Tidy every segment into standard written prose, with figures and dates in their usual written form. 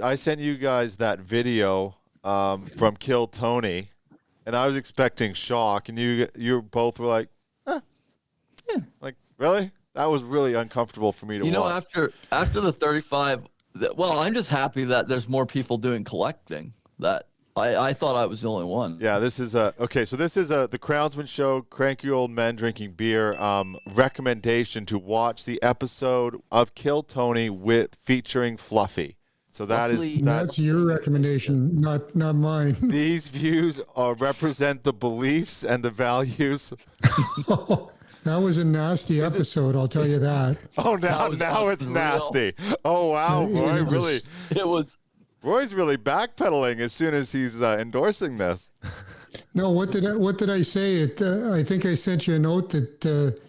I sent you guys that video from Kill Tony, and I was expecting shock, and you both were like, like, really? That was really uncomfortable for me to watch. After the 35, well, I'm just happy that there's more people doing collecting. That I thought I was the only one. Yeah, this is okay. So this is the Crownsmen Show, cranky old men drinking beer. Recommendation to watch the episode of Kill Tony featuring Fluffy. So that's your recommendation, not mine. These views represent the beliefs and the values. That was a nasty episode, I'll tell you that. Oh, now it's nasty. Oh wow, Roy really. It was. Roy's really backpedaling as soon as he's endorsing this. No, what did I say? I think I sent you a note that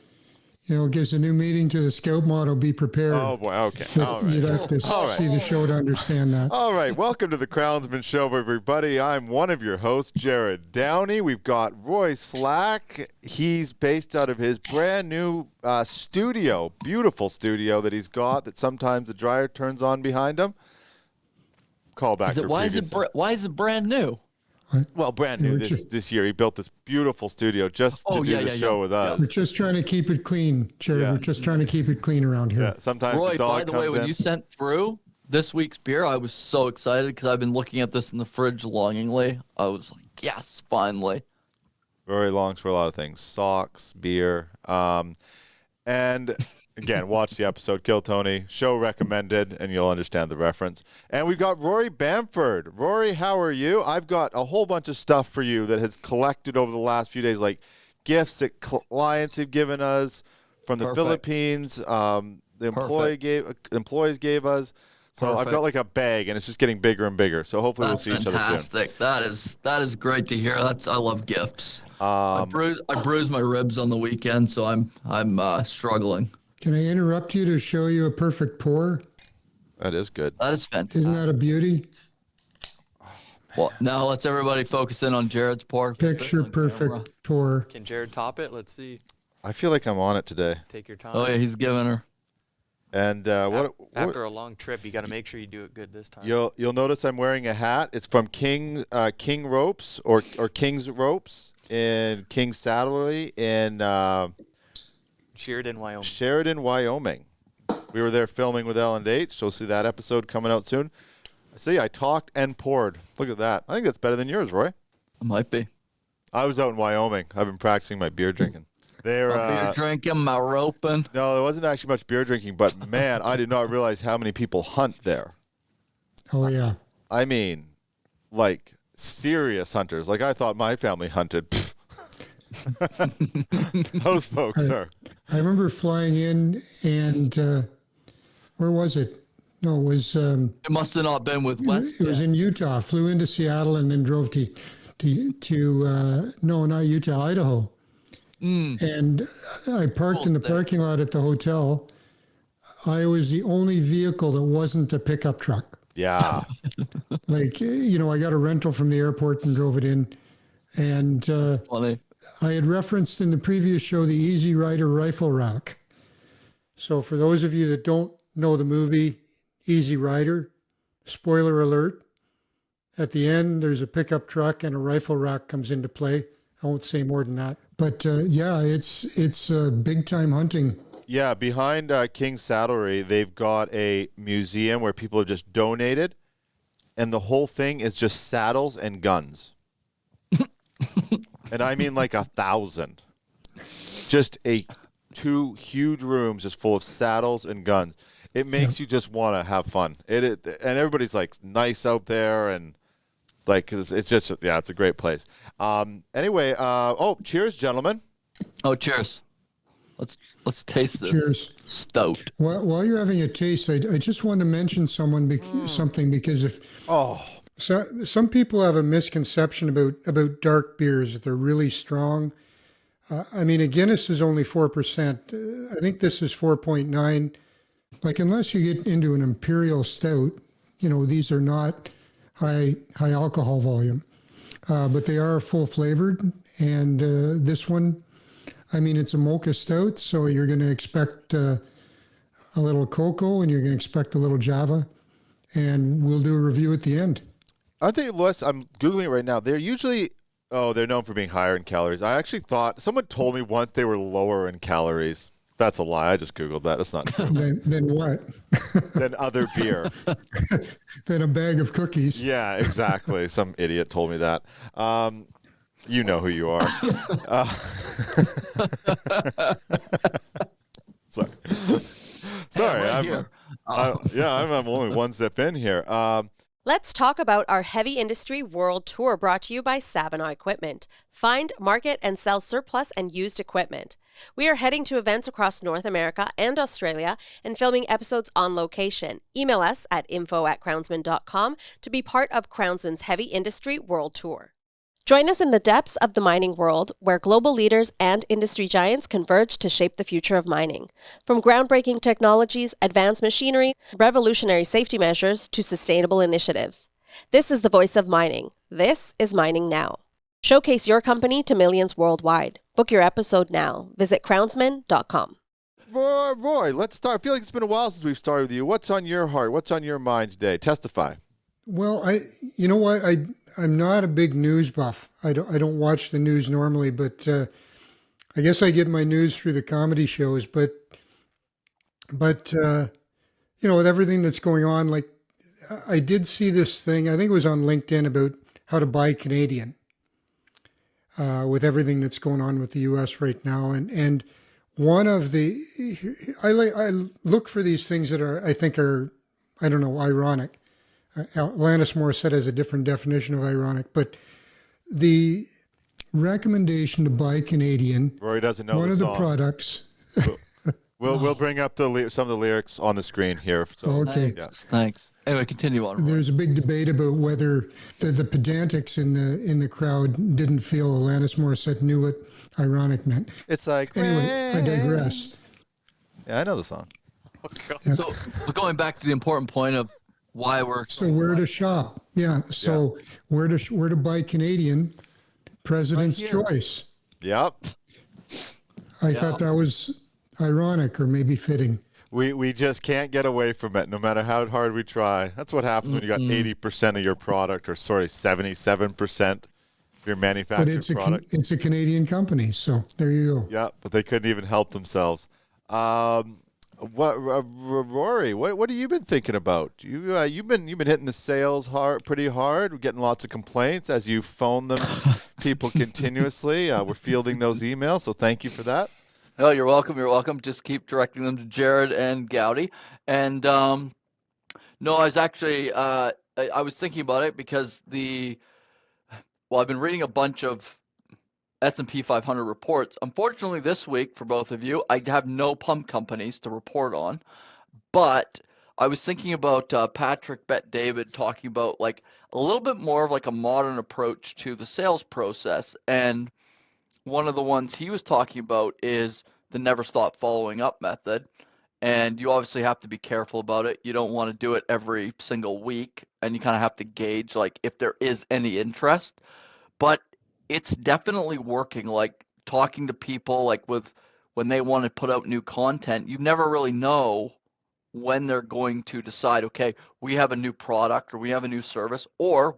gives a new meaning to the Scout motto: "Be prepared." Oh boy, okay. All right. You'd have to see the show to understand that. All right, welcome to the Crownsmen Show, everybody. I'm one of your hosts, Jerrod Downey. We've got Roy Slack. He's based out of his brand new studio, beautiful studio that he's got. That sometimes the dryer turns on behind him. Call back. Why is it brand new? Well, brand new this year. He built this beautiful studio just to do the show with us. We're just trying to keep it clean, Jerry. Yeah. We're just trying to keep it clean around here. Yeah, sometimes Roy, the dog by the way, when you sent through this week's beer, I was so excited because I've been looking at this in the fridge longingly. I was like, yes, finally. Rory longs for a lot of things. Socks, beer, and... Again, watch the episode, Kill Tony. Show recommended, and you'll understand the reference. And we've got Rory Bamford. Rory, how are you? I've got a whole bunch of stuff for you that has collected over the last few days, like gifts that clients have given us from the Philippines. The employees gave us. So I've got like a bag, and it's just getting bigger and bigger. So hopefully we'll see each other soon. Fantastic. That is great to hear. I love gifts. I bruised my ribs on the weekend, so I'm struggling. Can I interrupt you to show you a perfect pour? That is good. That is fantastic. Isn't that a beauty? Well, now let's everybody focus in on Jerrod's pour. Picture perfect pour. Can Jerrod top it? Let's see. I feel like I'm on it today. Take your time. Oh yeah, he's giving her. And after a long trip, you got to make sure you do it good this time. You'll notice I'm wearing a hat. It's from King Ropes or King's Ropes in King's Saddlery in Sheridan, Wyoming. We were there filming with L&H, so see that episode coming out soon. See, I talked and poured. Look at that. I think that's better than yours, Roy. It might be. I was out in Wyoming. I've been practicing my beer drinking. Beer drinking, my roping. No, there wasn't actually much beer drinking, but man, I did not realize how many people hunt there. Oh, yeah. I mean, like, serious hunters. Like, I thought my family hunted. Those folks are. I remember flying in, and where was it? No, it was. It must have not been with West. It was in Utah. Flew into Seattle and then drove to no, not Utah, Idaho. And I parked in the parking lot at the hotel. I was the only vehicle that wasn't a pickup truck. Yeah. Like, I got a rental from the airport and drove it in, and funny. I had referenced in the previous show the Easy Rider rifle rack. So for those of you that don't know the movie Easy Rider, spoiler alert, at the end there's a pickup truck and a rifle rack comes into play. I won't say more than that. But it's big time hunting. Yeah, behind King's Saddlery, they've got a museum where people have just donated, and the whole thing is just saddles and guns. And I mean like 1,000. Just two huge rooms just full of saddles and guns. It makes you just want to have fun. And everybody's like nice out there, and like, 'cause it's just, it's a great place. Anyway, cheers, gentlemen. Oh, cheers. Let's taste this. Cheers. Stout. While you're having a taste, I just want to mention something because some people have a misconception about dark beers, that they're really strong. I mean, a Guinness is only 4%. I think this is 4.9. Like, unless you get into an imperial stout, these are not high alcohol volume, but they are full flavored. And this one, I mean, it's a Mocha Stout, so you're going to expect a little cocoa, and you're going to expect a little Java. and we'll do a review at the end. Aren't they less? I'm Googling it right now. They're usually, they're known for being higher in calories. I actually thought, someone told me once they were lower in calories. That's a lie. I just Googled that. That's not true. Then what? Than other beer. Than a bag of cookies. Yeah, exactly. Some idiot told me that. You know who you are. Sorry. Sorry. Right I'm, here. I'm only one zip in here. Let's talk about our Heavy Industry World Tour brought to you by Savanaugh Equipment. Find, market, and sell surplus and used equipment. We are heading to events across North America and Australia and filming episodes on location. Email us at info@crownsmen.com to be part of Crownsmen's Heavy Industry World Tour. Join us in the depths of the mining world, where global leaders and industry giants converge to shape the future of mining. From groundbreaking technologies, advanced machinery, revolutionary safety measures, to sustainable initiatives. This is the voice of mining. This is Mining Now. Showcase your company to millions worldwide. Book your episode now. Visit crownsmen.com. Roy, let's start. I feel like it's been a while since we've started with you. What's on your heart? What's on your mind today? Testify. Well, you know what? I'm not a big news buff. I don't watch the news normally, but I guess I get my news through the comedy shows. But you know, with everything that's going on, like I did see this thing. I think it was on LinkedIn about how to buy Canadian. With everything that's going on with the U.S. right now, and one of the I look for these things that I think are ironic. Alanis Morissette has a different definition of ironic, but the recommendation to buy Canadian. Rory doesn't know one the of song. the products. We'll bring up some of the lyrics on the screen here. So, Okay. Thanks. Anyway, continue on. There's a big debate about whether the pedantics in the crowd didn't feel Alanis Morissette knew what ironic meant. It's like, Anyway, I digress. Yeah, I know the song. So we're going back to the important point of why we're. So where to shop? Yeah. So where to buy Canadian? President's choice. Yep. I thought that was ironic or maybe fitting. We just can't get away from it, no matter how hard we try. That's what happens when you got 80% of your product, or 77% of your manufactured product. It's a Canadian company, so there you go. Yeah, but they couldn't even help themselves. Rory, what have you been thinking about? You've been hitting the sales pretty hard. We're getting lots of complaints as you phone them people continuously. We're fielding those emails, so thank you for that. Oh, you're welcome. You're welcome. Just keep directing them to Jerrod and Gowdy. And no, I was actually I was thinking about it because I've been reading a bunch of S&P 500 reports. Unfortunately, this week for both of you, I have no pump companies to report on. But I was thinking about Patrick Bet-David talking about like a little bit more of like a modern approach to the sales process. And one of the ones he was talking about is the never stop following up method. And you obviously have to be careful about it. You don't want to do it every single week, and you kind of have to gauge like if there is any interest. But it's definitely working, like talking to people like when they want to put out new content, you never really know when they're going to decide, okay, we have a new product or we have a new service, or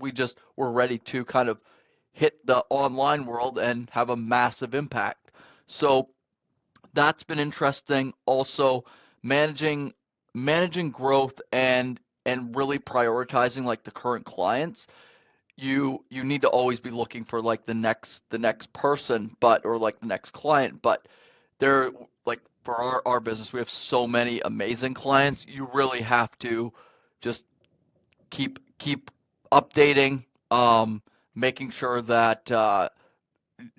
we're ready to kind of hit the online world and have a massive impact. So that's been interesting. Also managing growth and really prioritizing like the current clients. You need to always be looking for like the next person, or like the next client. But they're like, for our business, we have so many amazing clients. You really have to just keep updating, making sure that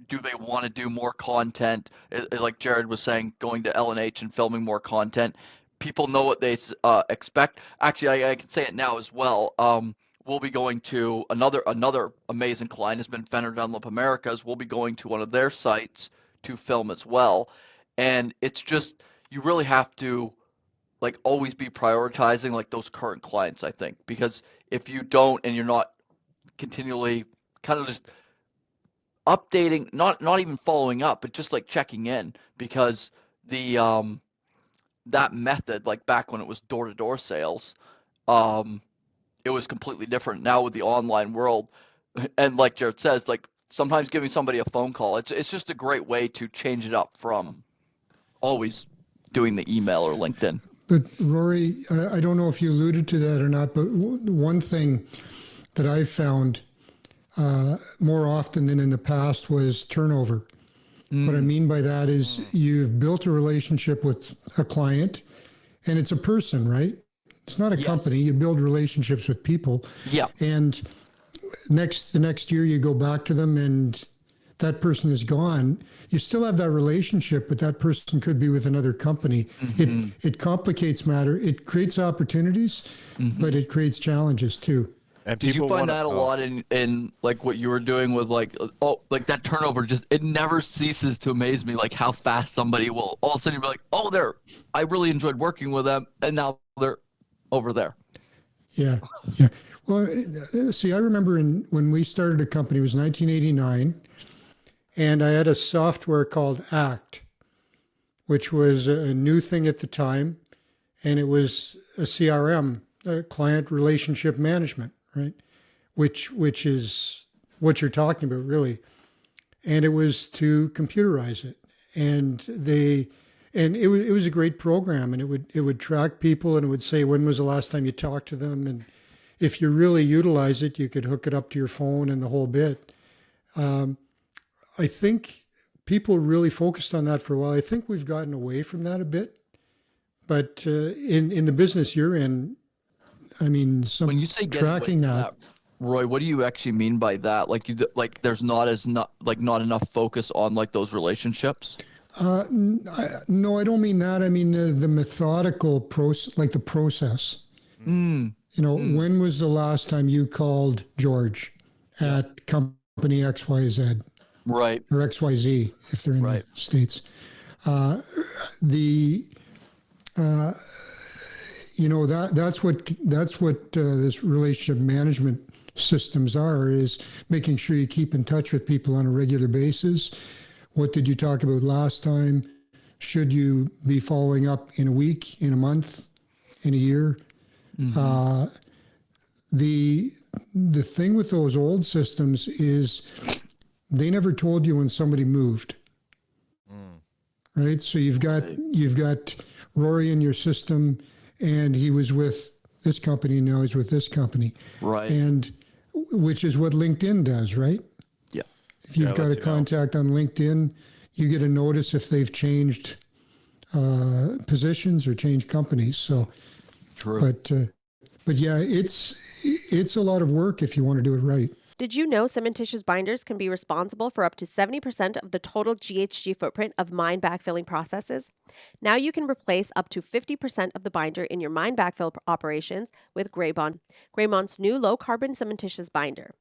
do they want to do more content? Like Jerrod was saying, going to L&H and filming more content. People know what they expect. Actually, I can say it now as well. We'll be going to another amazing client has been Fender Dunlop Americas. We'll be going to one of their sites to film as well. And it's just, you really have to like always be prioritizing like those current clients, I think, because if you don't and you're not continually kind of just updating, not even following up, but just like checking in, because the that method, like back when it was door-to-door sales, it was completely different. Now with the online world, and like Jerrod says, like sometimes giving somebody a phone call, it's just a great way to change it up from always doing the email or LinkedIn. But Rory, I don't know if you alluded to that or not, but one thing that I found more often than in the past was turnover. What I mean by that is you've built a relationship with a client, and it's a person, right? It's not a company. You build relationships with people. Yeah. And the next year you go back to them and that person is gone. You still have that relationship, but that person could be with another company. It complicates matter. It creates opportunities, but it creates challenges too. And Did you find that a lot in like what you were doing with like that turnover? Just it never ceases to amaze me, like how fast somebody will all of a sudden be like, oh, I really enjoyed working with them, and now they're over there. Yeah. Well, see, I remember when we started a company, it was 1989, and I had a software called ACT, which was a new thing at the time, and it was a CRM, client relationship management, right? Which is what you're talking about, really. And it was to computerize it, and it was a great program, and it would track people, and it would say when was the last time you talked to them, and if you really utilize it, you could hook it up to your phone and the whole bit. I think people really focused on that for a while. I think we've gotten away from that a bit, but in the business you're in, I mean, when you say tracking that, Roy, what do you actually mean by that? Like there's not enough focus on like those relationships. No, I don't mean that. I mean the methodical process, like the process. When was the last time you called George at company XYZ? Right. Or XYZ, if they're in the States. That's what this relationship management systems is making sure you keep in touch with people on a regular basis. What did you talk about last time? Should you be following up in a week, in a month, in a year? The thing with those old systems is they never told you when somebody moved, right? So you've got Rory in your system, and he was with this company, now he's with this company, right? And which is what LinkedIn does, right? Yeah. If you've got a contact on LinkedIn, you get a notice if they've changed positions or changed companies. So, true. But yeah, it's a lot of work if you want to do it right. Did you know cementitious binders can be responsible for up to 70% of the total GHG footprint of mine backfilling processes? Now you can replace up to 50% of the binder in your mine backfill operations with Graybond, Graymont's new low-carbon cementitious binder.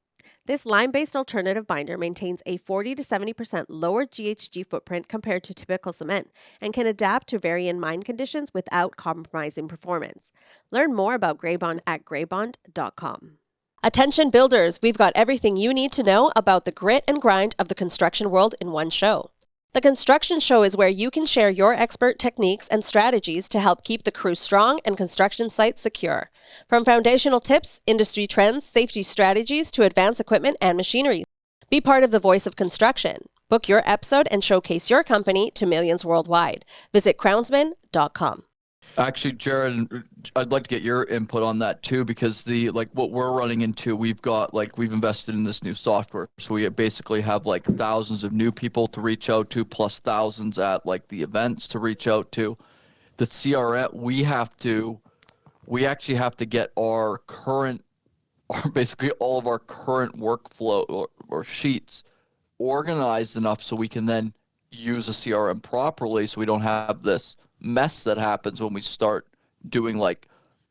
This lime-based alternative binder maintains a 40 to 70% lower GHG footprint compared to typical cement and can adapt to varying mine conditions without compromising performance. Learn more about Graybond at graybond.com. Attention builders, we've got everything you need to know about the grit and grind of the construction world in one show. The Construction Show is where you can share your expert techniques and strategies to help keep the crew strong and construction sites secure. From foundational tips, industry trends, safety strategies to advanced equipment and machinery. Be part of the voice of construction. Book your episode and showcase your company to millions worldwide. Visit crownsmen.com. Actually, Jerrod, I'd like to get your input on that too, because what we're running into, we've invested in this new software. So we basically have like thousands of new people to reach out to, plus thousands at like the events to reach out to. The CRM, we actually have to get basically all of our current workflow or sheets organized enough so we can then use a CRM properly, so we don't have this mess that happens when we start doing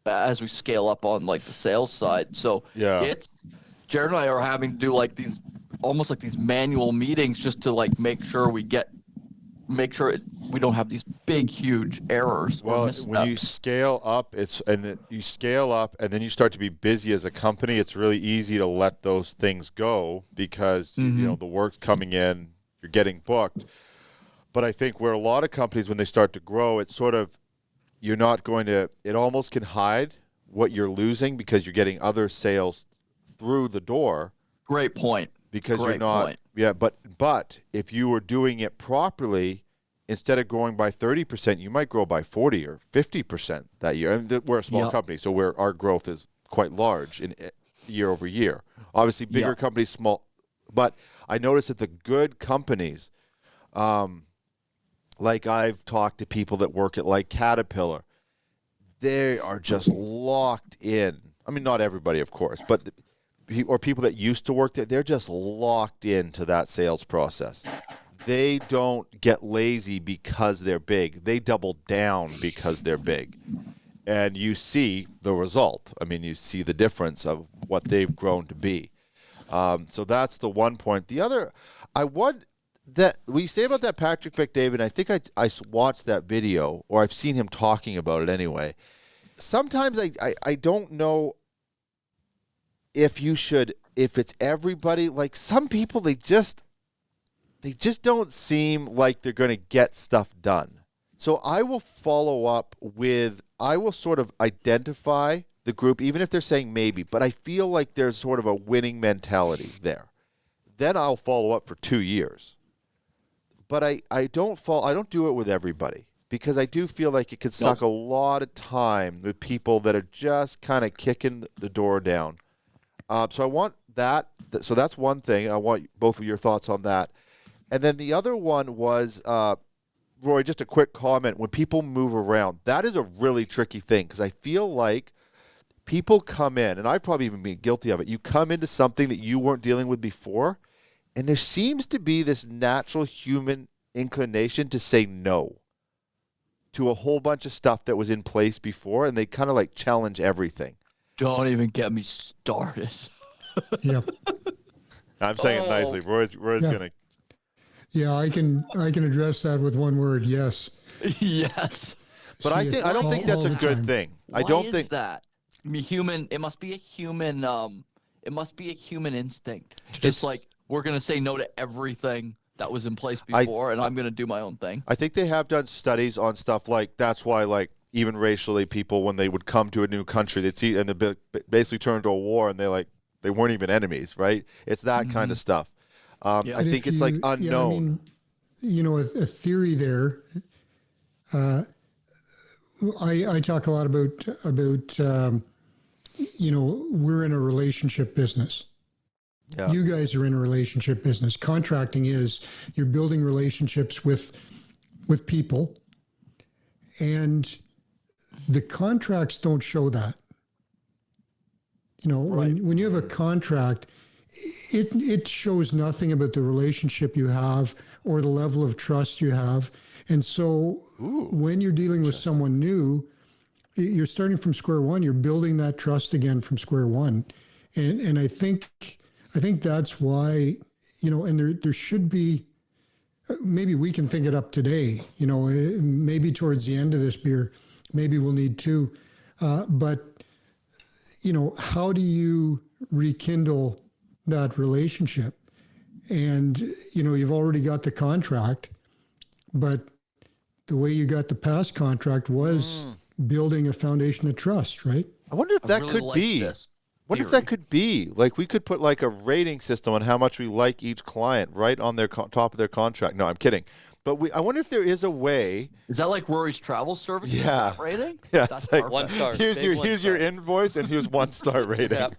as we scale up on the sales side. So it's Jerrod and I are having to do these almost like these manual meetings just to make sure we don't have these big huge errors. Well, when you scale up, and then you start to be busy as a company, it's really easy to let those things go because the work's coming in, you're getting booked. But I think where a lot of companies, when they start to grow, it's sort of, it almost can hide what you're losing because you're getting other sales through the door. Great point. Because Great you're not, point. yeah, but if you were doing it properly, instead of growing by 30%, you might grow by 40 or 50% that year. And we're a small company, so our growth is quite large in year over year. Obviously, bigger companies, small, but I noticed that the good companies, like I've talked to people that work at like Caterpillar, they are just locked in. I mean, not everybody, of course, but or people that used to work there, they're just locked into that sales process. They don't get lazy because they're big. They double down because they're big. And you see the result. I mean, you see the difference of what they've grown to be. So that's the one point. The other, we say about that Patrick McDavid, I think I watched that video, or I've seen him talking about it anyway. Sometimes I don't know if it's everybody. Like some people, they just don't seem like they're going to get stuff done. So I will follow up I will sort of identify the group, even if they're saying maybe, but I feel like there's sort of a winning mentality there. Then I'll follow up for 2 years. But I don't do it with everybody, because I do feel like it could suck a lot of time with people that are just kind of kicking the door down. So I want that. So that's one thing. I want both of your thoughts on that. And then the other one was, Rory, just a quick comment. When people move around, that is a really tricky thing, because I feel like people come in, and I've probably even been guilty of it. You come into something that you weren't dealing with before, and there seems to be this natural human inclination to say no to a whole bunch of stuff that was in place before, and they kind of like challenge everything. Don't even get me started. Yep. I'm saying it nicely. Roy's gonna. Yeah, I can address that with one word. Yes. Yes. But I don't think that's a good thing. I don't think that. It must be a human. It must be a human instinct. Just like we're gonna say no to everything that was in place before, and I'm gonna do my own thing. I think they have done studies on stuff like that's why, like, even racially, people, when they would come to a new country, they'd see and they basically turn into a war, and they weren't even enemies, right? It's that kind of stuff. I think it's like unknown. Yeah, I mean, a theory there. I talk a lot about we're in a relationship business. Yeah. You guys are in a relationship business. Contracting is you're building relationships with people, and the contracts don't show that. When you have a contract, it shows nothing about the relationship you have or the level of trust you have. And so when you're dealing with someone new, you're starting from square one. You're building that trust again from square one. And I think that's why, and there should be, maybe we can think it up today, maybe towards the end of this beer, maybe we'll need two. But how do you rekindle that relationship? And, you've already got the contract, but the way you got the past contract was building a foundation of trust, right? I wonder if that could be. What if that could be? Like, we could put like a rating system on how much we like each client right on their top of their contract. No, I'm kidding. But I wonder if there is a way. Is that like Rory's travel service? Yeah. Rating? Yeah. That's it's like 1 star. Here's your invoice, and here's 1 star rating.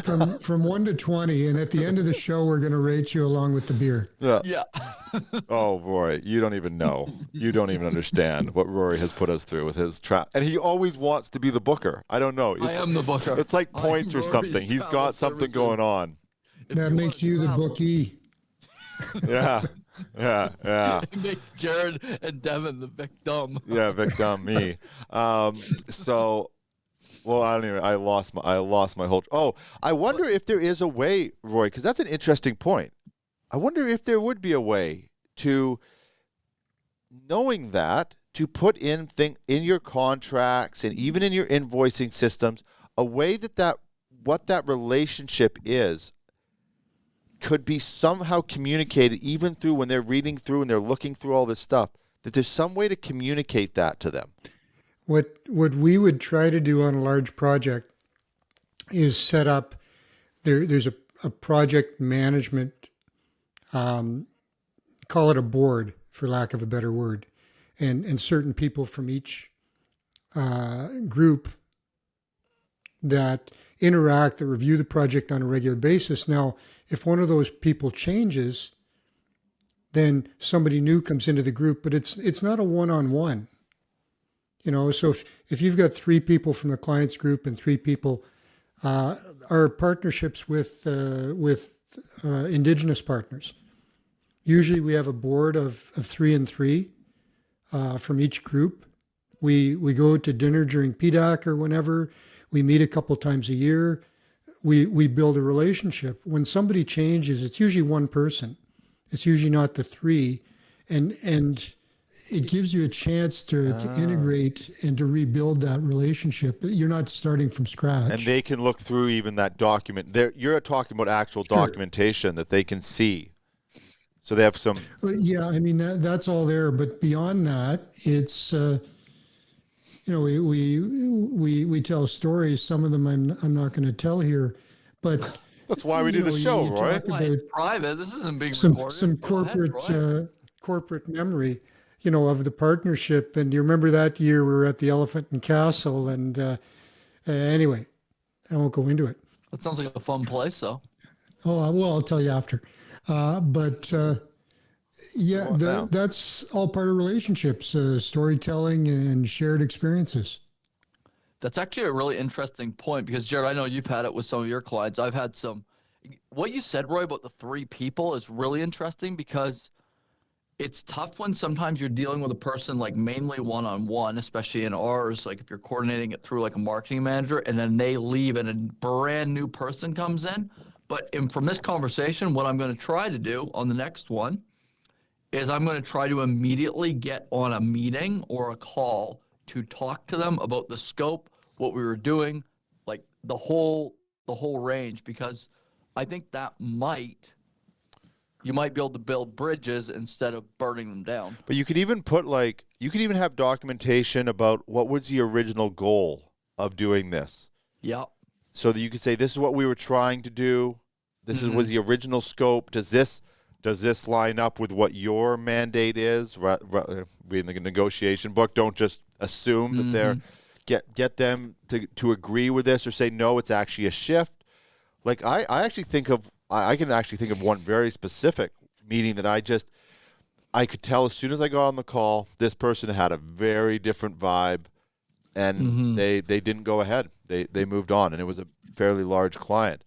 From 1 to 20, and at the end of the show, we're going to rate you along with the beer. Yeah. Oh, Rory, you don't even know. You don't even understand what Rory has put us through with his trap. And he always wants to be the booker. I don't know. I am the booker. It's like points or something. He's got something going on. That makes you the bookie. Yeah. Yeah. It makes Jerrod and Devin the victim. Yeah, victim, me. I lost my whole. Oh, I wonder if there is a way, Roy, because that's an interesting point. I wonder if there would be a way to, knowing that, to put in your contracts and even in your invoicing systems, a way that what that relationship is could be somehow communicated, even through when they're reading through and they're looking through all this stuff, that there's some way to communicate that to them. What we would try to do on a large project is set up. There's a project management, call it a board for lack of a better word, and certain people from each group that interact, that review the project on a regular basis. Now, if one of those people changes, then somebody new comes into the group, but it's not a one-on-one. So if you've got 3 people from the client's group and 3 people, our partnerships with Indigenous partners. Usually we have a board of 3 and 3 from each group. We go to dinner during PDAC or whenever. We meet a couple times a year. We build a relationship. When somebody changes, it's usually one person. It's usually not the 3, and it gives you a chance to integrate and to rebuild that relationship. You're not starting from scratch. And they can look through even that document. You're talking about actual documentation that they can see. So they have some. Yeah, I mean that's all there. But beyond that, it's we tell stories. Some of them I'm not going to tell here, but that's why we do the show, Roy. It's private. This isn't being recorded. Some corporate memory, of the partnership. And you remember that year we were at the Elephant and Castle, and anyway, I won't go into it. That sounds like a fun place, though. Oh well, I'll tell you after. That's all part of relationships, storytelling and shared experiences. That's actually a really interesting point because, Jerrod, I know you've had it with some of your clients. I've had some. What you said, Roy, about the 3 people is really interesting because it's tough when sometimes you're dealing with a person like mainly one-on-one, especially in ours, like if you're coordinating it through like a marketing manager and then they leave and a brand new person comes in. But from this conversation, what I'm going to try to do on the next one is I'm going to try to immediately get on a meeting or a call to talk to them about the scope, what we were doing, like the whole range, because I think that you might be able to build bridges instead of burning them down. But you could even have documentation about what was the original goal of doing this. Yeah. So that you could say, this is what we were trying to do. This was the original scope. Does this line up with what your mandate is? Reading the negotiation book, don't just assume that they're get them to agree with this or say no. It's actually a shift. Like I can actually think of one very specific meeting that I could tell as soon as I got on the call, this person had a very different vibe, and they didn't go ahead. They moved on, and it was a fairly large client.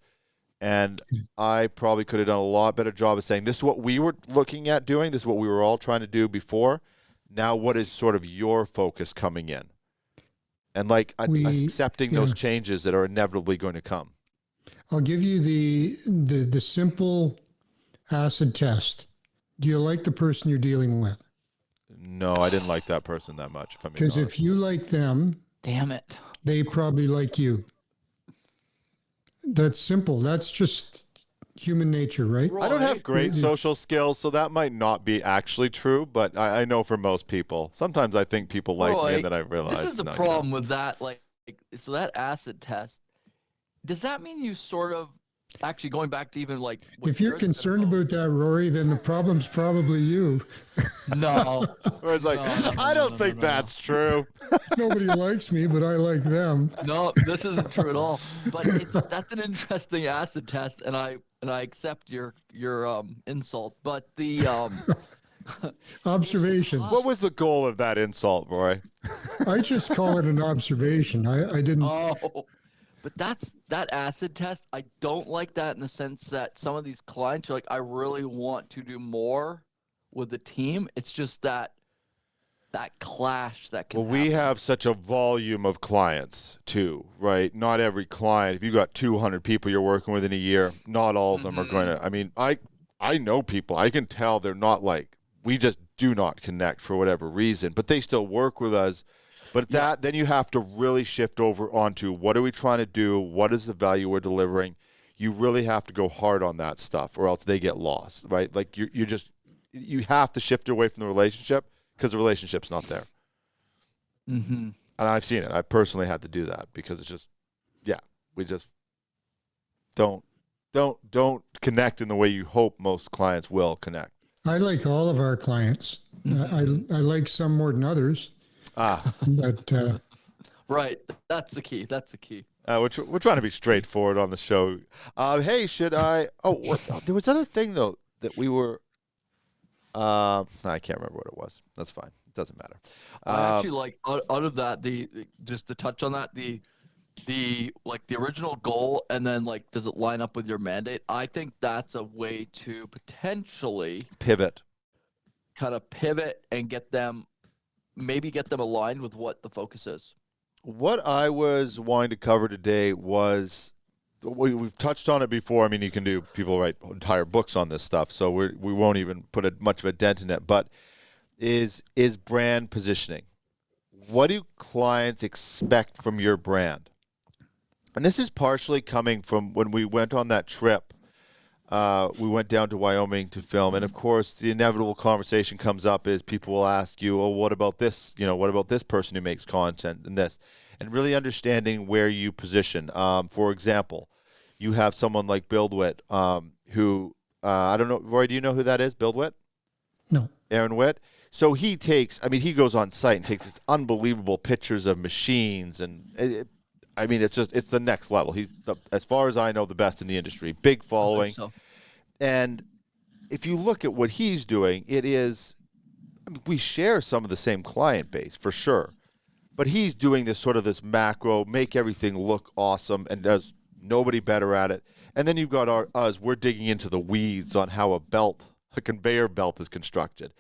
And I probably could have done a lot better job of saying, this is what we were looking at doing. This is what we were all trying to do before. Now, what is sort of your focus coming in? And accepting those changes that are inevitably going to come. I'll give you the simple acid test. Do you like the person you're dealing with? No, I didn't like that person that much. Because if you like them, damn it, they probably like you. That's simple. That's just human nature, right? I don't have great social skills, so that might not be actually true, but I know for most people. Sometimes I think people like me, and then I realize. This is the problem with that. So that acid test, does that mean you sort of, actually going back to even like... If you're concerned about that, Rory, then the problem's probably you. No. Where it's like, I don't think that's true. Nobody likes me, but I like them. No, this isn't true at all. But that's an interesting acid test, and I accept your insult. But the observations. What was the goal of that insult, Roy? I just call it an observation. I didn't. Oh, but that acid test. I don't like that in the sense that some of these clients are like, I really want to do more with the team. It's just that clash that can happen. We have such a volume of clients too, right? Not every client. If you got 200 people you're working with in a year, not all of them are going to. I mean, I know people. I can tell they're not like, we just do not connect for whatever reason, but they still work with us. But then you have to really shift over onto what are we trying to do? What is the value we're delivering? You really have to go hard on that stuff, or else they get lost, right? Like you have to shift away from the relationship because the relationship's not there. Mm-hmm. and I've seen it. I personally had to do that because it's just, we just don't connect in the way you hope most clients will connect. I like all of our clients. I like some more than others. But Right. That's the key. That's the key. We're trying to be straightforward on the show. Hey, should I? Oh, there was another thing though that we were. I can't remember what it was. That's fine. It doesn't matter. I actually like out of that just to touch on that the original goal, and then like does it line up with your mandate? I think that's a way to potentially kind of pivot and get them aligned with what the focus is. What I was wanting to cover today was, we've touched on it before. I mean, people write entire books on this stuff, so we won't even put much of a dent in it, but is brand positioning. What do clients expect from your brand? And this is partially coming from when we went on that trip. We went down to Wyoming to film, and of course, the inevitable conversation comes up is people will ask you, "Oh, what about this? What about this person who makes content and this?" And really understanding where you position. For example, you have someone like BuildWit, who I don't know, Roy, do you know who that is? BuildWit? No. Aaron Witt. So he goes on site and takes these unbelievable pictures of machines, and it's the next level. He's, as far as I know, the best in the industry. Big following. So. And if you look at what he's doing, we share some of the same client base for sure. But he's doing this macro, make everything look awesome, and does nobody better at it. And then you've got us, we're digging into the weeds on how a conveyor belt is constructed.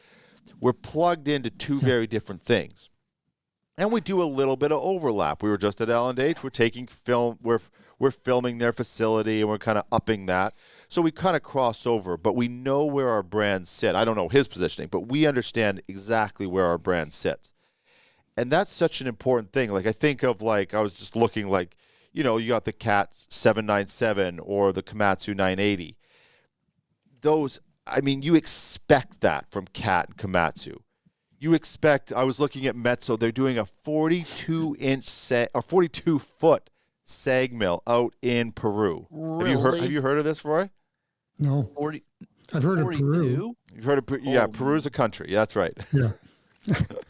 We're plugged into two very different things. And we do a little bit of overlap. We were just at L&H. We're taking film. We're filming their facility, and we're kind of upping that. So we kind of cross over, but we know where our brands sit. I don't know his positioning, but we understand exactly where our brand sits. And that's such an important thing. Like, I think of, I was just looking you got the Cat 797 or the Komatsu 980. Those, you expect that from Cat and Komatsu. I was looking at Metso, they're doing a 42-foot sag mill out in Peru. Really? Have you heard of this, Roy? No. 40, I've heard 42? of Peru. You've heard of Peru? Yeah, Peru's a country. That's right. Yeah.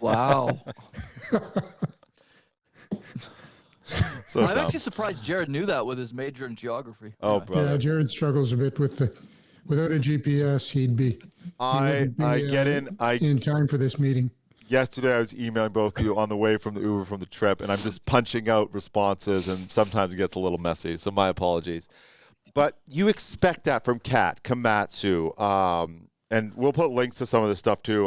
Wow. So I'm dumb. actually surprised Jerrod knew that with his major in geography. Oh, Anyway. brother. Yeah, Jerrod struggles a bit without a GPS, he'd be in time for this meeting. Yesterday, I was emailing both of you on the way from the Uber from the trip, and I'm just punching out responses, and sometimes it gets a little messy, so my apologies. But you expect that from Cat, Komatsu, and we'll put links to some of this stuff too.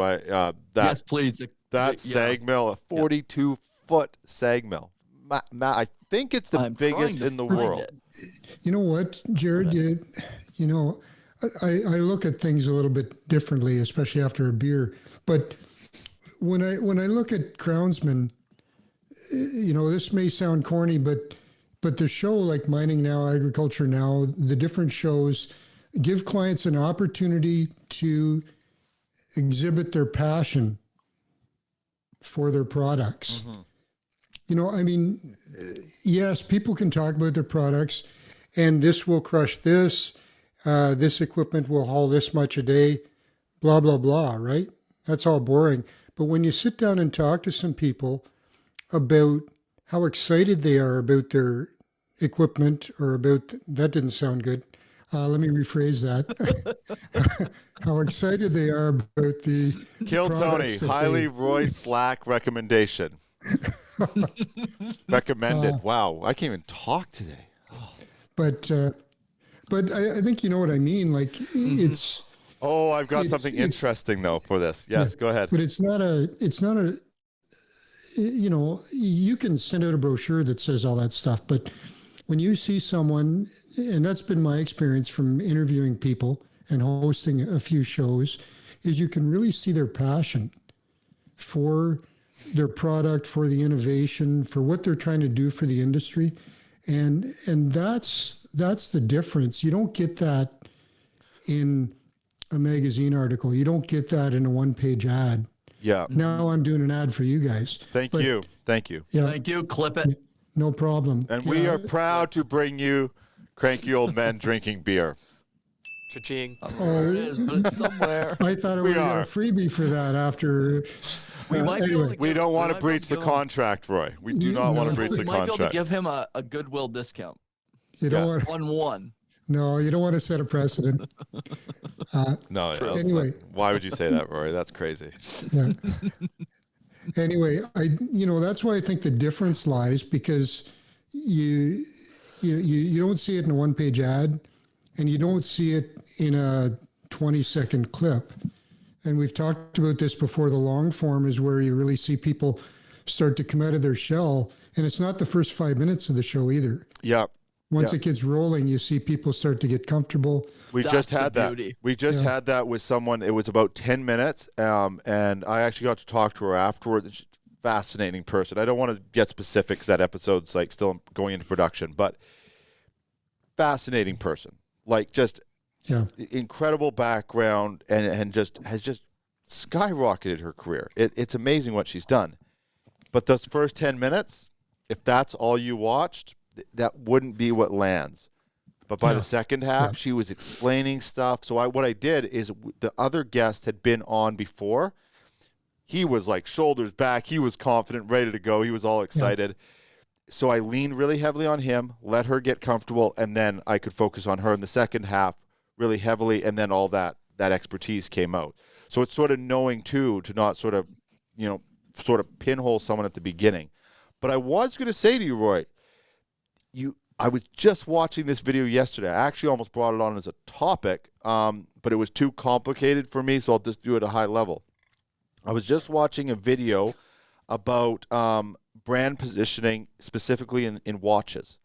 Yes, please. That sag mill, a 42-foot sag mill. I think it's the biggest in the world. You know what, Jerrod? I look at things a little bit differently, especially after a beer. But when I look at Crownsmen, this may sound corny, but the show like Mining Now, Agriculture Now, the different shows give clients an opportunity to exhibit their passion for their products. Mm-hmm. Yes, people can talk about their products, and this will crush this. This equipment will haul this much a day, blah, blah, blah, right? That's all boring. But when you sit down and talk to some people about how excited they are about their equipment that didn't sound good. Let me rephrase that. How excited they are about the Kill Tony, highly Roy Slack recommendation. Recommended. Wow, I can't even talk today. But I think you know what I mean. Like it's. Oh, I've got something interesting though for this. Yes, go ahead. But it's not a. You can send out a brochure that says all that stuff, but when you see someone, and that's been my experience from interviewing people and hosting a few shows, is you can really see their passion for their product, for the innovation, for what they're trying to do for the industry. And that's the difference. You don't get that in a magazine article. You don't get that in a one-page ad. Yeah. Now I'm doing an ad for you guys. Thank you. Thank you. Yeah, Thank you. Clip it. no problem. And we are proud to bring you cranky old men drinking beer. Cha-ching. There it is, but it's somewhere. I thought I We would have got are. a freebie for that after. We might be able Anyway, to We give- don't want we to might be able breach the give him- contract, Roy. We do not No, want to no, breach We the might be able to contract. give him a goodwill discount. you don't Yeah. want. 1-1. No, you don't want to set a precedent. No, yeah, that's Anyway. not- why would you say that, Roy? That's crazy. Yeah. Anyway, that's why I think the difference lies, because you don't see it in a one-page ad, and you don't see it in a 20-second clip. And we've talked about this before. The long form is where you really see people start to come out of their shell, and it's not the first 5 minutes of the show either. Yeah. Once Yeah. it gets rolling, you see people start to get comfortable. We That's just the had that. beauty. We just Yeah. had that with someone. It was about 10 minutes, and I actually got to talk to her afterwards. She's a fascinating person. I don't want to get specifics. That episode's like still going into production, but fascinating person. Like just Yeah. incredible background, and just has just skyrocketed her career. It's amazing what she's done. But those first 10 minutes, if that's all you watched, that wouldn't be what lands. But by Yeah. the second half, Yeah. she was explaining stuff. So what I did is the other guest had been on before. He was like shoulders back. He was confident, ready to go. He was all excited. So I leaned really heavily on him, let her get comfortable, and then I could focus on her in the second half really heavily, and then all that expertise came out. So it's sort of knowing, too, to not sort of pinhole someone at the beginning. But I was going to say to you, Roy, I was just watching this video yesterday. I actually almost brought it on as a topic, but it was too complicated for me, so I'll just do it at a high level. I was just watching a video about brand positioning, specifically in watches.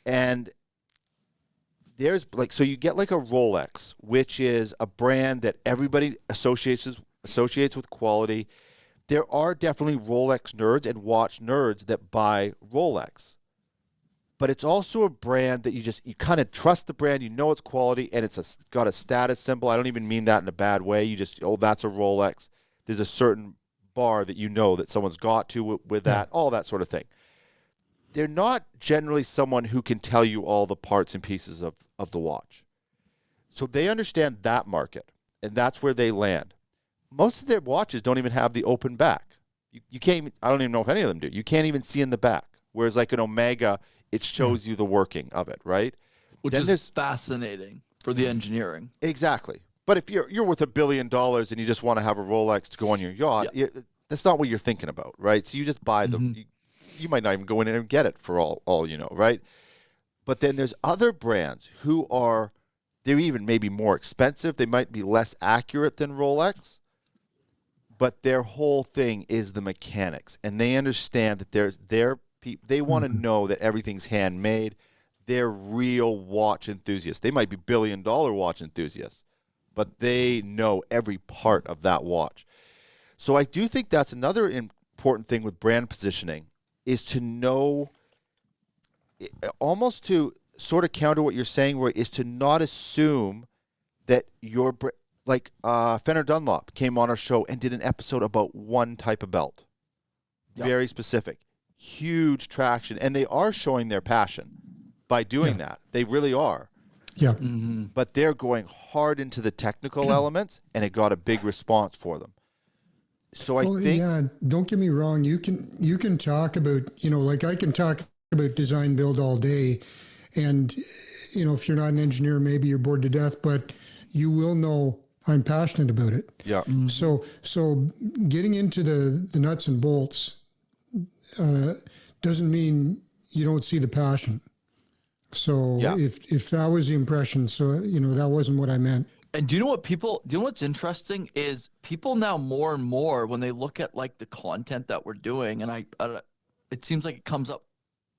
And there's so you get like a Rolex, which is a brand that everybody associates with quality. There are definitely Rolex nerds and watch nerds that buy Rolex. But it's also a brand that you kind of trust the brand, you know it's quality, and it's got a status symbol. I don't even mean that in a bad way. You just, that's a Rolex. There's a certain bar that you know that someone's got to with that, all that sort of thing. They're not generally someone who can tell you all the parts and pieces of the watch. So they understand that market, and that's where they land. Most of their watches don't even have the open back. You can't even, I don't even know if any of them do. You can't even see in the back. Whereas like an Omega, it shows you the working of it, right? Which Then is there's- fascinating for the engineering. Exactly. But if you're worth $1 billion and you just want to have a Rolex to go on your yacht, that's not what you're thinking about, right? So you just buy the. You might not even go in and get it for all you know, right? But then there's other brands who they're even maybe more expensive. They might be less accurate than Rolex, but their whole thing is the mechanics, and they understand that they want to know that everything's handmade. They're real watch enthusiasts. They might be $1 billion watch enthusiasts, but they know every part of that watch. So I do think that's another important thing with brand positioning, is to know, almost to sort of counter what you're saying, Roy, is to not assume that like Fenner Dunlop came on our show and did an episode about one type of belt. Yep. Very specific. Huge traction. And they are showing their passion by doing that. They really are. Yeah. But they're going hard into the technical elements, and it got a big response for them. So I think... Yeah, don't get me wrong. You can talk about, like I can talk about design build all day. And, if you're not an engineer, maybe you're bored to death, but you will know I'm passionate about it. Yeah. So getting into the nuts and bolts doesn't mean you don't see the passion. So if that was the impression, so that wasn't what I meant. And do you know what's interesting is people now more and more, when they look at like the content that we're doing, and it seems like it comes up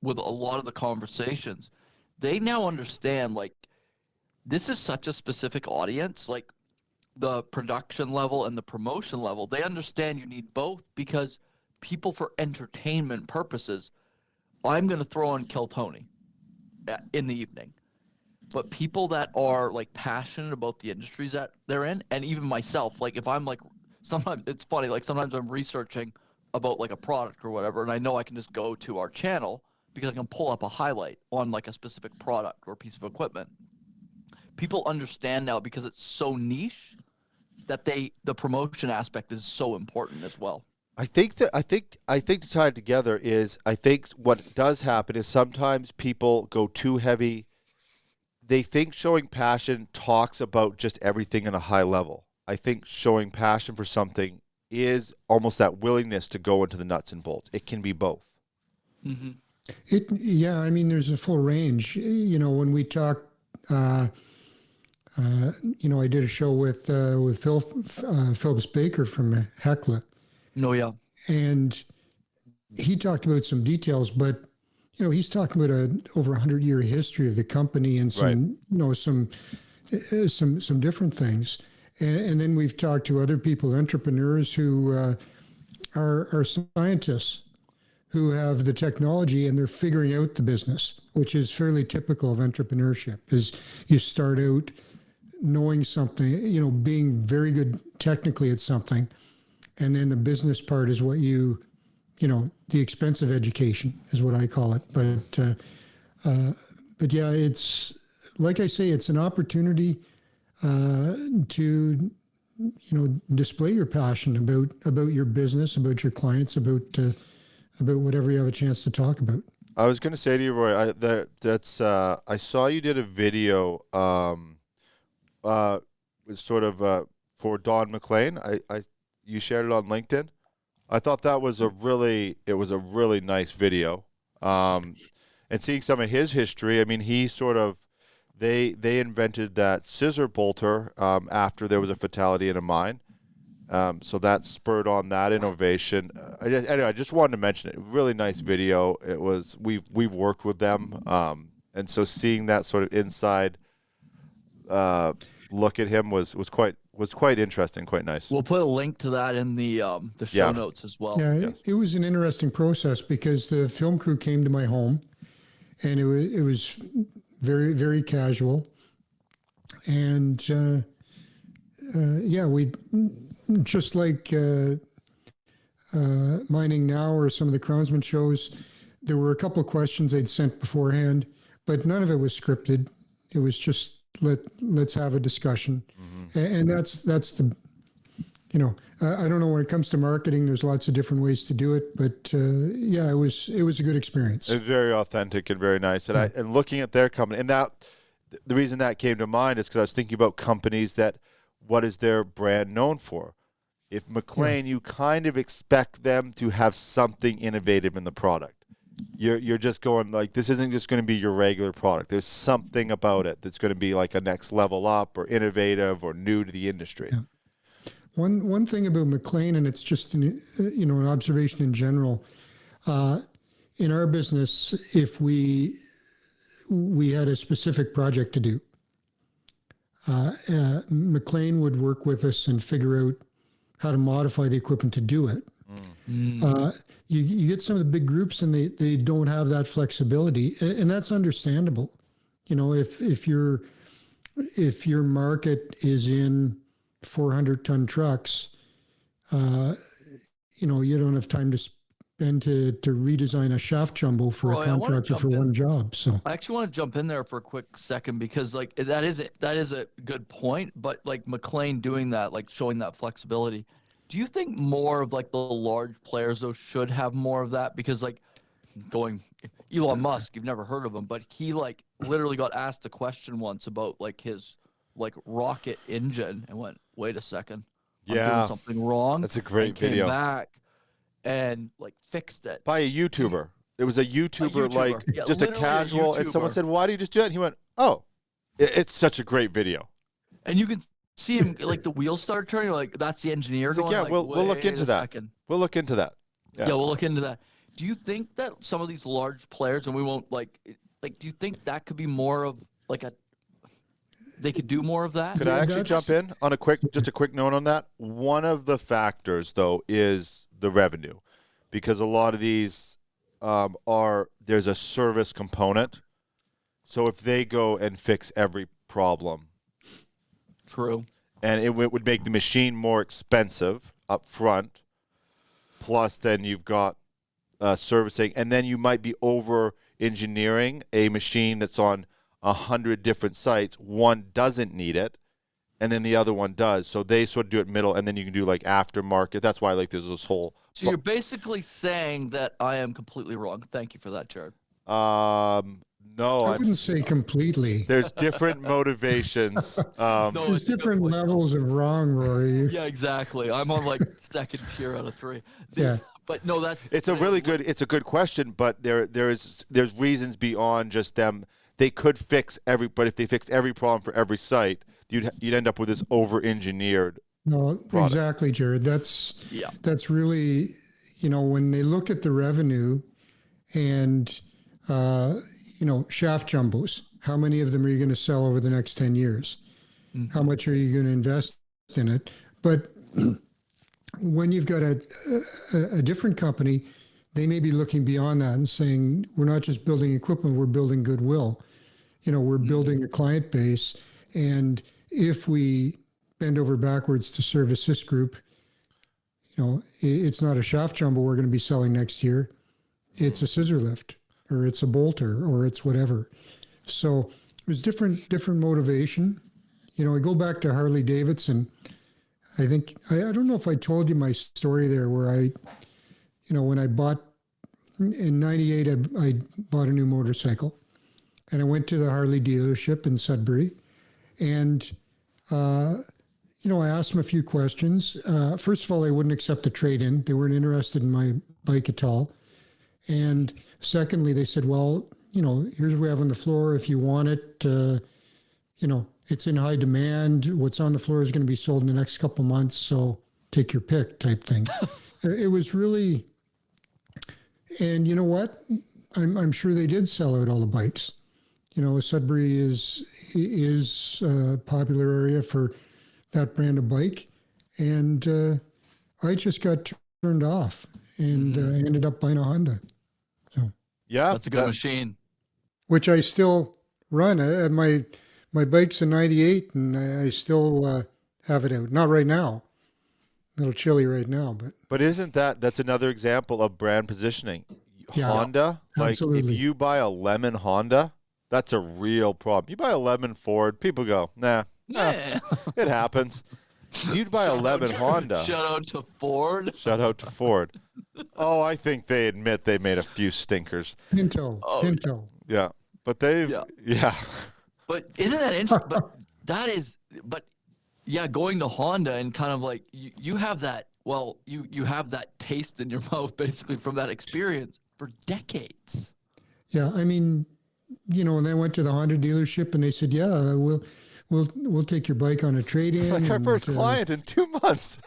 with a lot of the conversations, they now understand like this is such a specific audience, like the production level and the promotion level. They understand you need both, because people, for entertainment purposes, I'm going to throw on Kill Tony in the evening. But people that are like passionate about the industries that they're in, and even myself, like if I'm like, sometimes it's funny, like sometimes I'm researching about like a product or whatever, and I know I can just go to our channel because I can pull up a highlight on like a specific product or piece of equipment. People understand now because it's so niche that the promotion aspect is so important as well. I think to tie it together is, I think what does happen is sometimes people go too heavy. They think showing passion talks about just everything in a high level. I think showing passion for something is almost that willingness to go into the nuts and bolts. It can be both. Mm-hmm. Yeah, I mean, there's a full range. You know, when we talk, you know, I did a show with Phillips Baker from Hecla. No, yeah. And he talked about some details, but you know, he's talking about over 100-year history of the company and some, Right. you know, some different things. And then we've talked to other people, entrepreneurs who are scientists who have the technology and they're figuring out the business, which is fairly typical of entrepreneurship. Is you start out knowing something, you know, being very good technically at something, and then the business part is what you know, the expensive education is what I call it. But yeah, it's like I say, it's an opportunity to, you know, display your passion about your business, about your clients, about whatever you have a chance to talk about. I was going to say to you, Roy, I saw you did a video, sort of for Don McLean. You shared it on LinkedIn. I thought that was a really nice video. And seeing some of his history, I mean, he sort of, they invented that scissor bolter after there was a fatality in a mine. So that spurred on that innovation. I just wanted to mention it. Really nice video. It was, we've worked with them. And so seeing that sort of inside look at him was quite interesting, quite nice. We'll put a link to that in the show notes as well. Yeah, Yes. it was an interesting process because the film crew came to my home, and it was very, very casual, and yeah, we just like Mining Now or some of the Crownsmen shows. There were a couple of questions they'd sent beforehand, but none of it was scripted. It was just let's have a discussion. And that's the, you know, I don't know, when it comes to marketing, there's lots of different ways to do it, but yeah, it was a good experience. It was very authentic and very nice. And and looking at their company, and that the reason that came to mind is because I was thinking about companies that, what is their brand known for? If McLean, you kind of expect them to have something innovative in the product. You're just going like, this isn't just going to be your regular product. There's something about it that's going to be like a next level up or innovative or new to the industry. Yeah. One thing about McLean, and it's just an observation in general, in our business, if we had a specific project to do, McLean would work with us and figure out how to modify the equipment to do it. You get some of the big groups and they don't have that flexibility, and that's understandable. You know, if your market is in 400-ton trucks, you know, you don't have time to spend to redesign a shaft jumbo for a contractor for one job. So I actually want to jump in there for a quick second because like that is a good point, but like McLean doing that, like showing that flexibility. Do you think more of like the large players though should have more of that? Because like going Elon Musk, you've never heard of him, but he like literally got asked a question once about like his like rocket engine and went, wait a second, I'm doing something wrong. That's a great and video. Came back and like fixed it By a YouTuber. It was a YouTuber, like just a casual, and someone said, why do you just do that? And he went, oh, it's such a great video. And you can see him like the wheels start turning, like that's the engineer going. Like, yeah, like, we'll look into that. Second. We'll look into that. Yeah, we'll look into that. Do you think that some of these large players, and we won't like, do you think that could be more of like they could do more of that? Could I actually jump in on a quick note on that? One of the factors though is the revenue, because a lot of these there's a service component. So if they go and fix every problem, True. and it would make the machine more expensive up front, plus then you've got servicing, and then you might be over engineering a machine that's on 100 different sites. One doesn't need it, and then the other one does. So they sort of do it middle, and then you can do like aftermarket. That's why like there's this whole. So you're basically saying that I am completely wrong. Thank you for that, Jerrod. No, I wouldn't say completely. There's different motivations. There's different levels of wrong, Rory. Yeah, exactly. I'm on like second tier out of 3. Yeah. But no, that's. It's a good question, but there's reasons beyond just them. They could fix but if they fixed every problem for every site, you'd end up with this over-engineered. No, product. exactly, Jerrod. That's really, when they look at the revenue and, shaft jumbos, how many of them are you going to sell over the next 10 years? Mm-hmm. How much are you going to invest in it? But when you've got a different company, they may be looking beyond that and saying, we're not just building equipment, we're building goodwill. We're building a client base. And if we bend over backwards to service this group, it's not a shaft jumbo we're going to be selling next year. It's a scissor lift, or it's a bolter, or it's whatever. So there's different motivation. I go back to Harley Davidson. I think, I don't know if I told you my story there where when I bought, in 98, I bought a new motorcycle, and I went to the Harley dealership in Sudbury, and, I asked them a few questions. First of all, they wouldn't accept a trade-in. They weren't interested in my bike at all. And secondly, they said, well, here's what we have on the floor. If you want it, it's in high demand. What's on the floor is going to be sold in the next couple months, so take your pick type thing. It was really, and you know what? I'm sure they did sell out all the bikes. Sudbury is a popular area for that brand of bike, and I just got turned off and ended up buying a Honda. So yeah, that's a good machine, which I still run. My bike's a 98, and I still have it out. Not right now. A little chilly right now, but isn't that's another example of brand positioning? Yeah, Honda, absolutely. If you buy a lemon Honda, that's a real problem. You buy a lemon Ford, people go, nah, it happens. You'd buy a lemon Honda. Shout out to Ford. Shout out to Ford. Oh, I think they admit they made a few stinkers. Pinto. Yeah, but yeah. But isn't that interesting? Going to Honda and kind of like you have that. Well, you have that taste in your mouth basically from that experience for decades. Yeah, I mean, and I went to the Honda dealership and they said, yeah, we'll take your bike on a trade-in. It's like our first client in 2 months.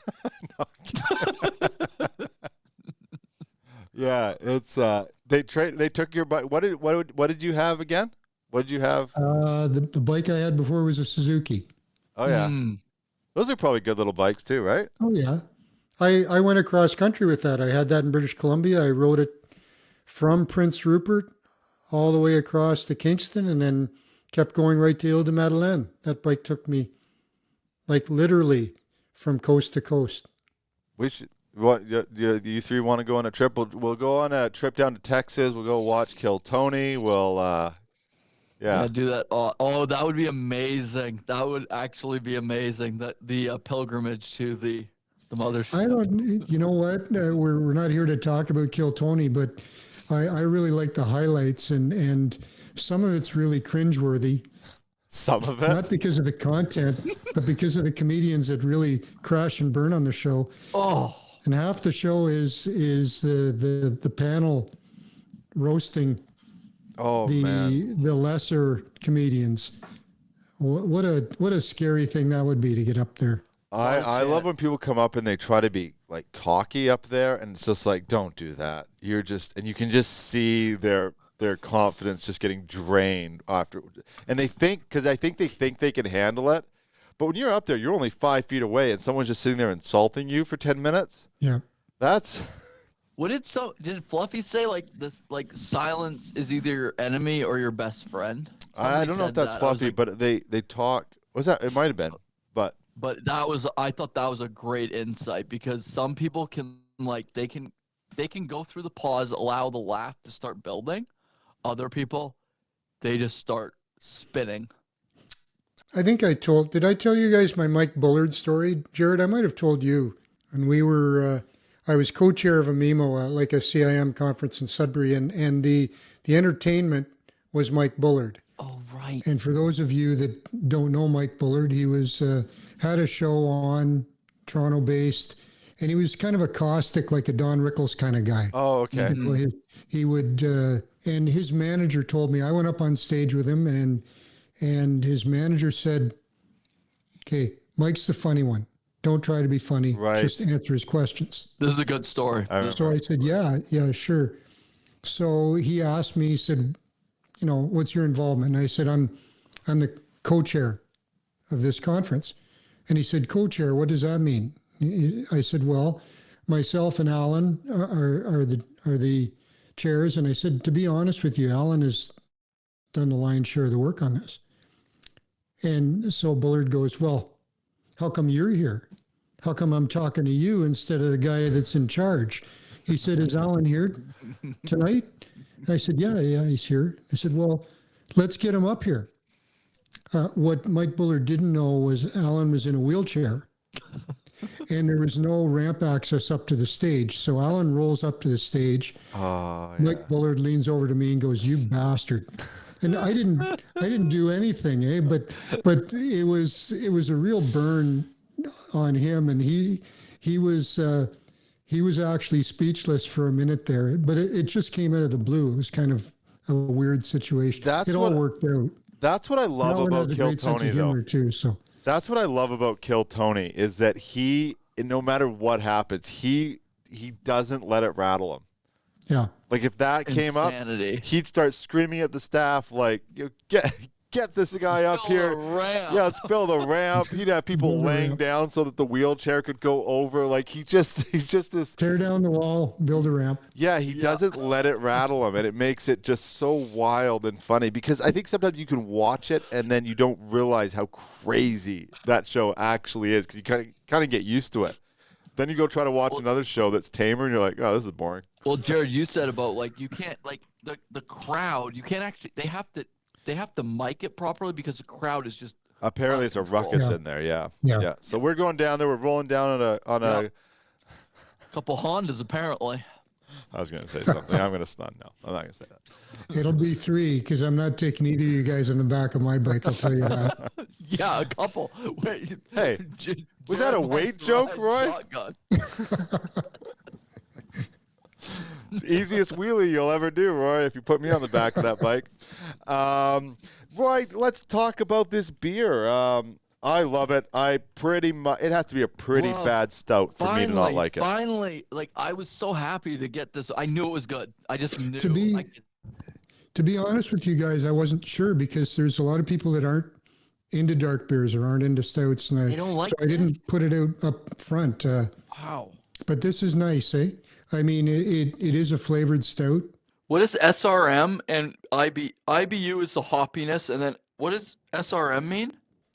Yeah, it's they took your bike. What did you have again? What did you have? The bike I had before was a Suzuki. Oh yeah, those are probably good little bikes too, right? Oh yeah, I went across country with that. I had that in British Columbia. I rode it from Prince Rupert all the way across to Kingston, and then kept going right to Ile de Madeleine. That bike took me, like, literally from coast to coast. We should. What you three want to go on a trip? We'll go on a trip down to Texas. We'll go watch Kill Tony. We'll do that. Oh, that would be amazing. That would actually be amazing. That the pilgrimage to the mothership. I don't. You know what? We're not here to talk about Kill Tony, but I really like the highlights, and some of it's really cringeworthy. Some of it, not because of the content, but because of the comedians that really crash and burn on the show. Oh. And half the show is the panel roasting the lesser comedians. What a scary thing that would be to get up there. I love when people come up and they try to be like cocky up there, and it's just like, don't do that. And you can just see their confidence just getting drained after. And they think they can handle it. But when you're up there, you're only 5 feet away, and someone's just sitting there insulting you for 10 minutes. Yeah, did Fluffy say like silence is either your enemy or your best friend? I don't know if that's Fluffy, but they talk. Was that? It might have been, but I thought that was a great insight, because some people can like they can go through the pause, allow the laugh to start building. Other people, they just start spinning. I think did I tell you guys my Mike Bullard story? Jerrod, I might have told you. And I was co-chair of a MIMO, like a CIM conference in Sudbury, and the entertainment was Mike Bullard. Oh, right. And for those of you that don't know Mike Bullard, he had a show on, Toronto-based, and he was kind of a caustic, like a Don Rickles kind of guy. Oh, okay. Mm-hmm. He would, and his manager told me, I went up on stage with him, and his manager said, "Okay, Mike's the funny one. Don't try to be funny. Right. Just answer his questions." This is a good story. So I said, yeah, sure. So he asked me, he said, what's your involvement? And I said, I'm the co-chair of this conference. And he said, co-chair, what does that mean? I said, well, myself and Alan are the chairs. And I said, to be honest with you, Alan has done the lion's share of the work on this. And so Bullard goes, well, how come you're here? How come I'm talking to you instead of the guy that's in charge? He said, is Alan here tonight? I said, yeah, he's here. I said, well, let's get him up here. What Mike Bullard didn't know was Alan was in a wheelchair and there was no ramp access up to the stage. So Alan rolls up to the stage. Oh, yeah. Mike Bullard leans over to me and goes, "You bastard." And I didn't do anything, but it was a real burn on him, and he was actually speechless for a minute there, but it just came out of the blue. It was kind of a weird situation. It all worked out. That's what I love about Kill Tony, though. Too, so. That's what I love about Kill Tony is that he, no matter what happens, he doesn't let it rattle him. Yeah. Like if that came up, he'd start screaming at the staff like, get this guy up here. Yeah, let's build a ramp. He'd have people laying down so that the wheelchair could go over. Like he's just this. Tear down the wall, build a ramp. Yeah, he doesn't let it rattle him, and it makes it just so wild and funny because I think sometimes you can watch it and then you don't realize how crazy that show actually is because you kind of get used to it. Then you go try to watch another show that's tamer and you're like, oh, this is boring. Well, Jerrod, you said about like you can't like the crowd. You can't actually. They have to mic it properly because the crowd is just. Apparently, it's a ruckus in there. Yeah. So we're going down there. We're rolling down on a couple Hondas apparently. I was going to say something. I'm going to stun now. I'm not going to say that. It'll be 3 because I'm not taking either of you guys on the back of my bike. I'll tell you that. Yeah, a couple. Wait, hey, was that a weight joke, Roy? It's the easiest wheelie you'll ever do, Roy, if you put me on the back of that bike. Roy, let's talk about this beer. I love it. It has to be a pretty bad stout for me to not like it. Finally, like I was so happy to get this. I knew it was good. I just knew. To be honest with you guys, I wasn't sure because there's a lot of people that aren't into dark beers or aren't into stouts, and I didn't put it out up front. Wow. But this is nice, eh? I mean, it is a flavored stout. What is SRM and IBU is the hoppiness, and then what does SRM mean?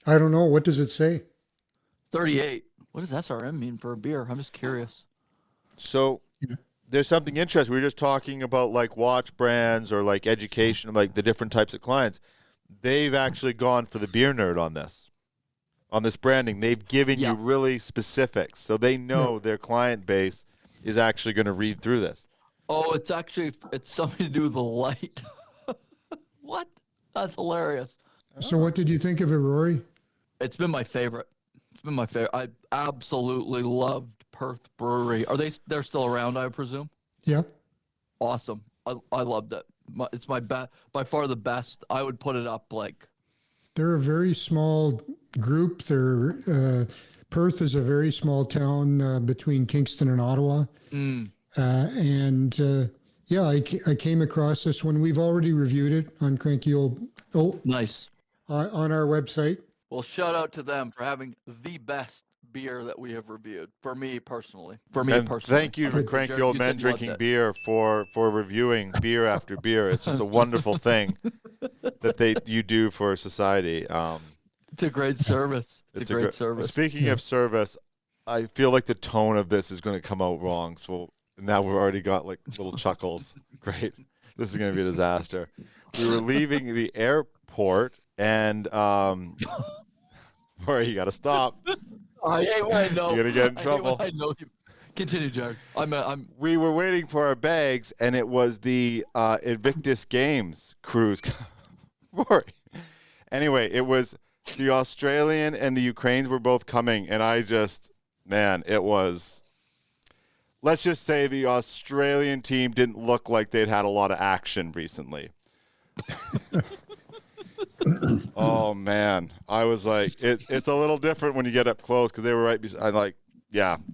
I don't know. What does it say? 38. What does SRM mean for a beer? I'm just curious. So there's something interesting. We were just talking about like watch brands or like education, like the different types of clients. They've actually gone for the beer nerd on this branding. They've given you really specifics, so they know their client base is actually going to read through this. Oh, it's something to do with the light. What? That's hilarious. So what did you think of it, Rory? It's been my favorite. I absolutely loved Perth Brewery. They're still around, I presume? Yeah. Awesome. I loved it. It's by far the best. I would put it up like. They're a very small group. Perth is a very small town between Kingston and Ottawa. I came across this one. We've already reviewed it on Cranky Old. Oh, nice. On our website. Well, shout out to them for having the best beer that we have reviewed. For me personally. Thank you for Cranky Old Men Drinking Beer for reviewing beer after beer. It's just a wonderful thing that you do for society. It's a great service. It's a great service. Speaking of service, I feel like the tone of this is going to come out wrong. So now we've already got like little chuckles. Great. This is going to be a disaster. We were leaving the airport and, Rory, you got to stop. I hate when I know. You're going to get in I hate trouble. when I know you. Continue, Jerrod. We were waiting for our bags, and it was the Invictus Games cruise. Rory. Anyway, it was the Australian and the Ukrainians were both coming, and it was. Let's just say the Australian team didn't look like they'd had a lot of action recently. Oh man, I was like, it's a little different when you get up close because they were right beside.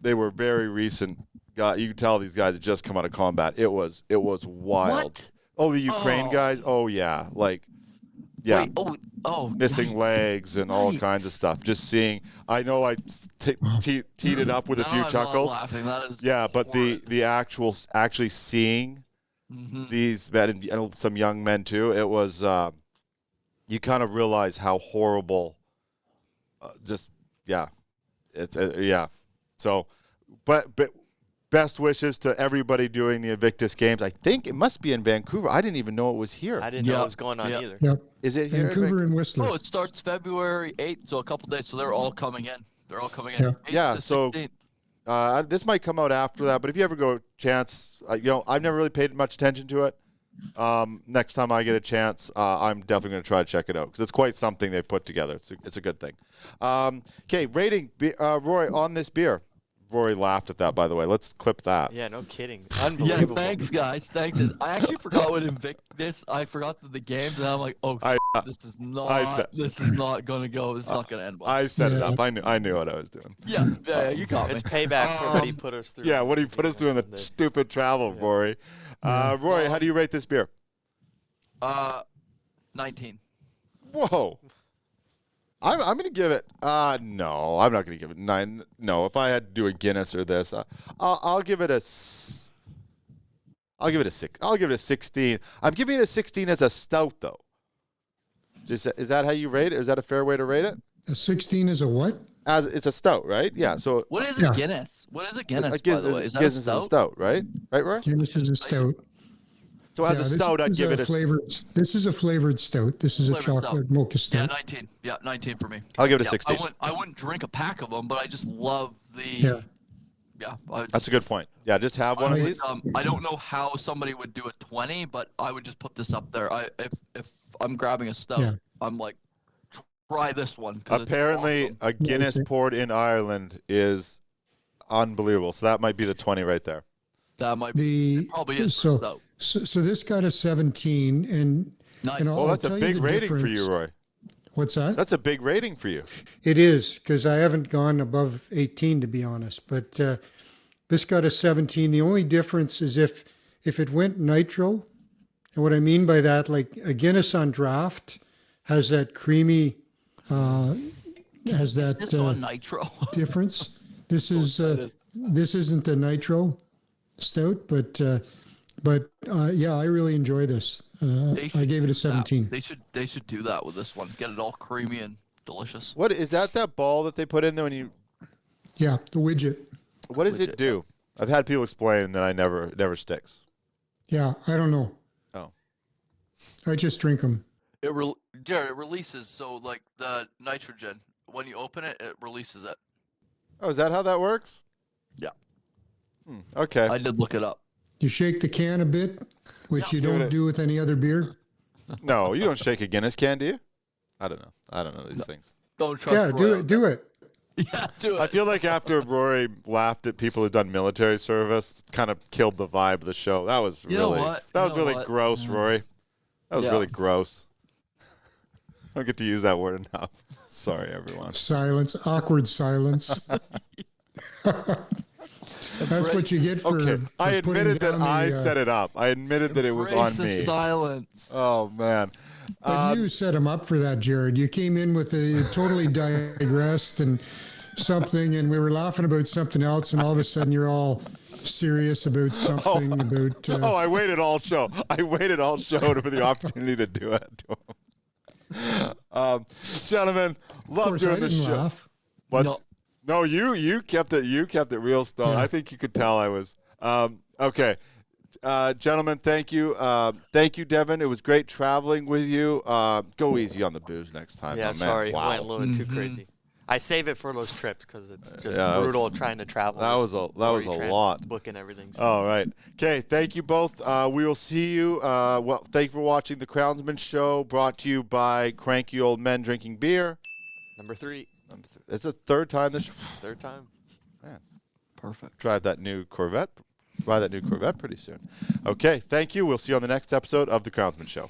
They were very recent. God, you can tell these guys had just come out of combat. It was wild. What? Oh, the Ukraine guys. Oh yeah, yeah. Wait, missing legs and all kinds of stuff. Just seeing, I know I teed it up with a few chuckles. Yeah, but the actually seeing these men and some young men too, it was you kind of realize how horrible. So, but best wishes to everybody doing the Invictus Games. I think it must be in Vancouver. I didn't even know it was here. I didn't know it was going on either. Yep. Is it here? Vancouver and Whistler. Oh, it starts February 8th, so a couple days. So they're all coming in. Yeah. 8th to So 16th. this might come out after that, but if you ever go chance, I've never really paid much attention to it. Next time I get a chance, I'm definitely going to try to check it out because it's quite something they've put together. It's a good thing. Okay, rating, Roy, on this beer. Rory laughed at that, by the way. Let's clip that. Yeah, no kidding. Yeah, Unbelievable. thanks, guys. Thanks. I actually forgot what Invictus. I forgot the games, and I'm like, this is not gonna go. This is not gonna end well. I set it up. I knew what I was doing. Yeah, you got me. It's payback for what he put us through. Yeah, what he put us through in the stupid travel, Rory. Rory, how do you rate this beer? 19. Whoa. I'm going to give it. No, I'm not going to give it 9. No, if I had to do a Guinness or this, I'll give it a. I'll give it a 6. I'll give it a 16. I'm giving it a 16 as a stout, though. Is that how you rate it? Is that a fair way to rate it? A 16 is a what? As it's a stout, right? Yeah. So what is a Guinness? What is a Guinness? By the way, is that Guinness a stout? is a stout, right? Right, Rory? Guinness is a stout. So as a stout, I'd give it a flavored. This is a flavored stout. This is a chocolate mocha Yeah, stout. 19. Yeah, 19 for me. I'll give it a 16. I wouldn't drink a pack of them, but I just love the. Yeah. That's a good point. Yeah, just have one of these. I don't know how somebody would do a 20, but I would just put this up there. If I'm grabbing a stout, I'm like, try this one. Apparently, awesome. a Guinness poured in Ireland is unbelievable. So that might be the 20 right there. That might be. It probably is. So this got a 17, and nice. Oh, that's a big rating for you, Roy. What's that? That's a big rating for you. It is, because I haven't gone above 18, to be honest. But this got a 17. The only difference is if it went nitro, and what I mean by that, like a Guinness on draft has that creamy, has that this on nitro difference. This isn't a nitro stout, but I really enjoy this. I gave it a 17. They should do that with this one. Get it all creamy and delicious. What is that ball that they put in there when you? Yeah, the widget. What does it do? I've had people explain that it never sticks. Yeah, I don't know. Oh. I just drink them. Jerrod, it releases, so like the nitrogen, when you open it, it releases it. Oh, is that how that works? Yeah. Okay. I did look it up. You shake the can a bit, which you don't do with any other beer. No, you don't shake a Guinness can, do you? I don't know these things. Don't trust Yeah, Roy do it. Yeah, do it. I feel like after Rory laughed at people who've done military service, kind of killed the vibe of the show. That was really gross, Rory. That was really gross. I don't get to use that word enough. Sorry, everyone. Silence, awkward silence. That's what you get for. Okay, I admitted that I set set it up. I admitted that it was on me. Silence. Oh man. But you set him up for that, Jerrod. You came in with a totally digressed and something, and we were laughing about something else, and all of a sudden you're all serious about something about. I waited all show. For the opportunity to do it. Gentlemen, love doing this show. Laugh. What? No, No, you kept it. You kept it real stoned. Yeah. I think you could tell I was. Okay, gentlemen, thank you. Thank you, Devin. It was great traveling with you. Go easy on the booze next time. Yeah, man. sorry, Wow. went a little too crazy. I save it for those trips because it's just Yeah, brutal trying to travel. That was a lot. Booking everything. So. All right. Okay. Thank you both. We will see you. Well, thank you for watching the Crownsmen Show, brought to you by Cranky Old Men Drinking Beer. Number 3. It's the third time this. Third time. Man, Perfect. drive that new Corvette. Buy that new Corvette pretty soon. Okay. Thank you. We'll see you on the next episode of the Crownsmen Show.